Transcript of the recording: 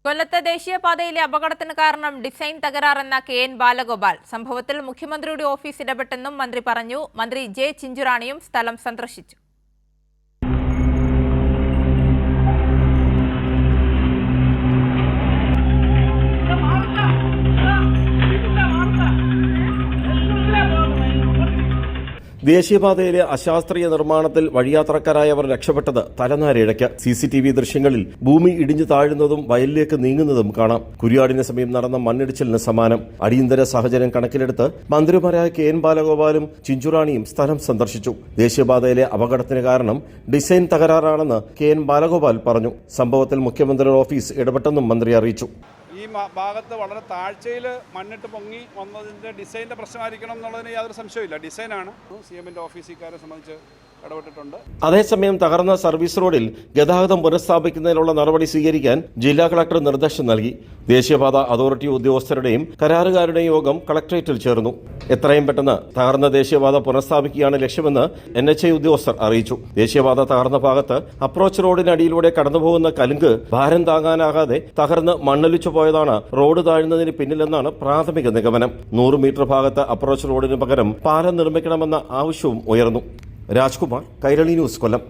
കൊല്ലത്ത് ദേശീയപാതയിലെ അപകടത്തിന് കാരണം ഡിസൈൻ തകരാറെന്ന കെ.എൻ. ബാലഗോപാൽ. സംഭവത്തിൽ മുഖ്യമന്ത്രിയുടെ ഓഫീസ് ഇടപെട്ടെന്നും മന്ത്രി പറഞ്ഞു. മന്ത്രി ജെ. ചിഞ്ചുറാണിയും സ്ഥലം സന്ദർശിച്ചു. ദേശീയപാതയിലെ അശാസ്ത്രീയ നിർമ്മാണത്തിൽ വഴിയാത്രക്കാരായവർ രക്ഷപ്പെട്ടത് തലനാരിഴയ്ക്ക്. സിസിടിവി ദൃശ്യങ്ങളിൽ ഭൂമി ഇടിഞ്ഞു താഴുന്നതും വയലിലേക്ക് നീങ്ങുന്നതും കാണാം. കുരിയാടിന് സമീപം നടന്ന മണ്ണിടിച്ചിലിന് സമാനം. അടിയന്തര സാഹചര്യം കണക്കിലെടുത്ത് മന്ത്രിമാരായ കെ.എൻ. ബാലഗോപാലും ചിഞ്ചുറാണിയും സ്ഥലം സന്ദർശിച്ചു. ദേശീയപാതയിലെ അപകടത്തിന് കാരണം ഡിസൈൻ തകരാറാണെന്ന് കെ.എൻ. ബാലഗോപാൽ പറഞ്ഞു. സംഭവത്തിൽ മുഖ്യമന്ത്രിയുടെ ഓഫീസ് ഇടപെട്ടെന്നും മന്ത്രി അറിയിച്ചു. ഈ ഭാഗത്ത് വളരെ താഴ്ചയിൽ മണ്ണിട്ട് പൊങ്ങി വന്നതിൻ്റെ ഡിസൈൻ്റെ പ്രശ്നമായിരിക്കണം എന്നുള്ളതിന് യാതൊരു സംശയമില്ല. ഡിസൈനാണ്. CMന്റെ ഓഫീസുകാരെ സംബന്ധിച്ച് ഇടപെട്ടിട്ടുണ്ട്. അതേസമയം തകർന്ന സർവീസ് റോഡിൽ ഗതാഗതം പുനഃസ്ഥാപിക്കുന്നതിനുള്ള നടപടി സ്വീകരിക്കാൻ ജില്ലാ കളക്ടർ നിർദ്ദേശം നൽകി. ദേശീയപാത അതോറിറ്റി ഉദ്യോഗസ്ഥരുടെയും കരാറുകാരുടെയും യോഗം കളക്ടറേറ്റിൽ ചേർന്നു. എത്രയും പെട്ടെന്ന് തകർന്ന ദേശീയപാത പുനഃസ്ഥാപിക്കുകയാണ് ലക്ഷ്യമെന്ന് NHA ഉദ്യോഗസ്ഥർ അറിയിച്ചു. ദേശീയപാത തകർന്ന ഭാഗത്ത് അപ്രോച്ച് റോഡിനടിയിലൂടെ കടന്നുപോകുന്ന കലുങ്ക് ഭാരം താങ്ങാനാകാതെ തകർന്ന് മണ്ണൊലിച്ചു പോയതാണ് റോഡ് താഴുന്നതിന് പിന്നിലെന്നാണ് പ്രാഥമിക നിഗമനം. 100 മീറ്റർ ഭാഗത്ത് അപ്രോച്ച് റോഡിന് പകരം പാലം നിർമ്മിക്കണമെന്ന ആവശ്യവും ഉയർന്നു. രാജ്കുമാർ, കൈരളി ന്യൂസ്, കൊല്ലം.